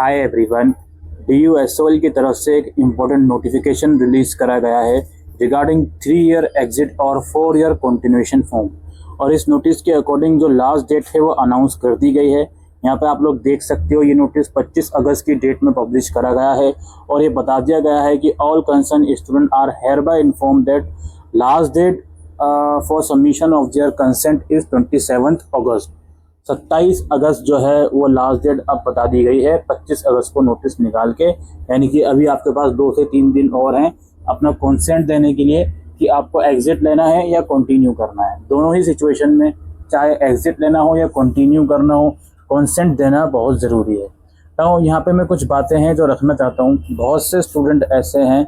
Hi everyone, DUSOL की तरफ से एक इम्पोर्टेंट नोटिफिकेशन रिलीज करा गया है रिगार्डिंग 3 ईयर एग्जिट और 4 ईयर कंटिन्यूएशन फॉर्म। और इस नोटिस के अकॉर्डिंग जो लास्ट डेट है वो अनाउंस कर दी गई है। यहाँ पे आप लोग देख सकते हो, ये नोटिस 25 अगस्त की डेट में पब्लिश करा गया है और ये बता दिया गया है कि all concern student are hereby inform that last date for submission of their consent is 27 August. 27 अगस्त जो है वो लास्ट डेट अब बता दी गई है। 25 अगस्त को नोटिस निकाल के, यानी कि अभी आपके पास 2 से 3 दिन और हैं अपना कंसेंट देने के लिए कि आपको एग्जिट लेना है या कंटिन्यू करना है। दोनों ही सिचुएशन में, चाहे एग्जिट लेना हो या कंटिन्यू करना हो, कंसेंट देना बहुत ज़रूरी है। तो यहाँ पे मैं कुछ बातें हैं जो रखना चाहता हूँ। बहुत से स्टूडेंट ऐसे हैं,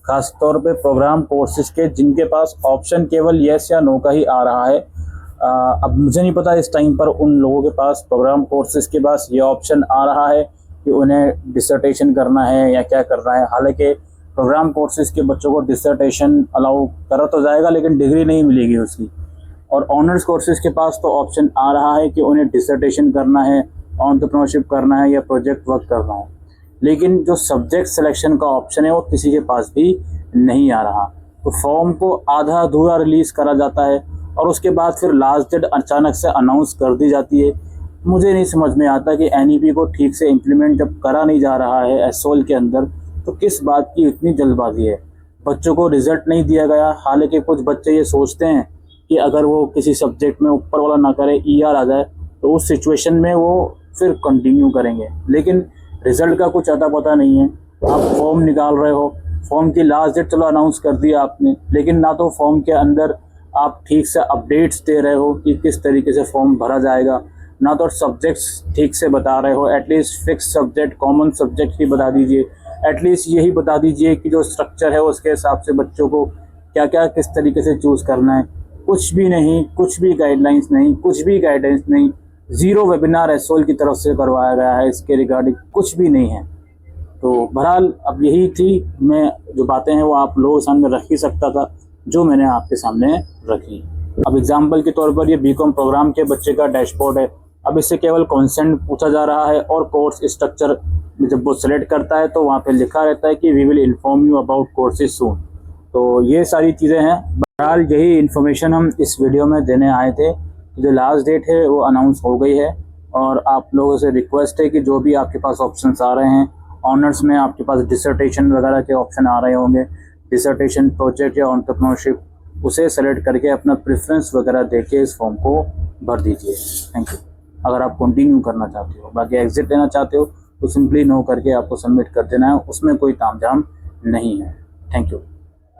खास तौर पे प्रोग्राम कोर्सेज के, जिनके पास ऑप्शन केवल येस या नो का ही आ रहा है। अब मुझे नहीं पता इस टाइम पर उन लोगों के पास, प्रोग्राम कोर्सेज के पास ये ऑप्शन आ रहा है कि उन्हें डिसर्टेशन करना है या क्या करना है। हालांकि प्रोग्राम कोर्सेज के बच्चों को डिसर्टेशन अलाउ करा तो जाएगा, लेकिन डिग्री नहीं मिलेगी उसकी। और ऑनर्स कोर्सेज के पास तो ऑप्शन आ रहा है कि उन्हें डिसर्टेशन करना है, एंटरप्रेन्योरशिप करना है या प्रोजेक्ट वर्क करना है। लेकिन जो सब्जेक्ट सिलेक्शन का ऑप्शन है वो किसी के पास भी नहीं आ रहा। तो फॉर्म को आधा अधूरा रिलीज करा जाता है और उसके बाद फिर लास्ट डेट अचानक से अनाउंस कर दी जाती है। मुझे नहीं समझ में आता कि NEP को ठीक से इम्प्लीमेंट जब करा नहीं जा रहा है SOL के अंदर, तो किस बात की इतनी जल्दबाजी है। बच्चों को रिजल्ट नहीं दिया गया, हालांकि कुछ बच्चे ये सोचते हैं कि अगर वो किसी सब्जेक्ट में ऊपर वाला ना करे, ER आ जाए, तो उस सिचुएशन में वो फिर कंटिन्यू करेंगे। लेकिन रिजल्ट का कुछ अता पता नहीं है। आप फॉर्म निकाल रहे हो, फॉर्म की लास्ट डेट चलो अनाउंस कर दिया आपने, लेकिन ना तो फॉर्म के अंदर आप ठीक से अपडेट्स दे रहे हो कि किस तरीके से फॉर्म भरा जाएगा, ना तो सब्जेक्ट्स ठीक से बता रहे हो। At least fix subject, common subject ही बता दीजिए। एटलीस्ट यही बता दीजिए कि जो स्ट्रक्चर है उसके हिसाब से बच्चों को क्या क्या किस तरीके से चूज़ करना है। कुछ भी नहीं, कुछ भी गाइडलाइंस नहीं, कुछ भी गाइडेंस नहीं। ज़ीरो वेबिनार SOL की तरफ से करवाया गया है, इसके रिगार्डिंग कुछ भी नहीं है। तो बहरहाल अब यही थी, मैं जो बातें हैं वो आप लोगों के सामने रख ही सकता था, जो मैंने आपके सामने रखी। अब एग्जाम्पल के तौर पर ये BCom प्रोग्राम के बच्चे का डैशबोर्ड है। अब इससे केवल कंसेंट पूछा जा रहा है और कोर्स स्ट्रक्चर जब वो सेलेक्ट करता है तो वहाँ पे लिखा रहता है कि we will inform you about courses soon. तो ये सारी चीज़ें हैं। बहरहाल यही इन्फॉर्मेशन हम इस वीडियो में देने आए थे। जो लास्ट डेट है वो अनाउंस हो गई है और आप लोगों से रिक्वेस्ट है कि जो भी आपके पास ऑप्शंस आ रहे हैं, ऑनर्स में आपके पास डिसर्टेशन वगैरह के ऑप्शन आ रहे होंगे, डिसर्टेशन, प्रोजेक्ट या एंटरप्रेन्योरशिप, उसे सेलेक्ट करके अपना प्रेफरेंस वगैरह देके इस फॉर्म को भर दीजिए। Thank you. अगर आप कंटिन्यू करना चाहते हो, बाकी एग्जिट लेना चाहते हो, तो सिंपली नो करके आपको सबमिट कर देना है, उसमें कोई तामझाम नहीं है। Thank you.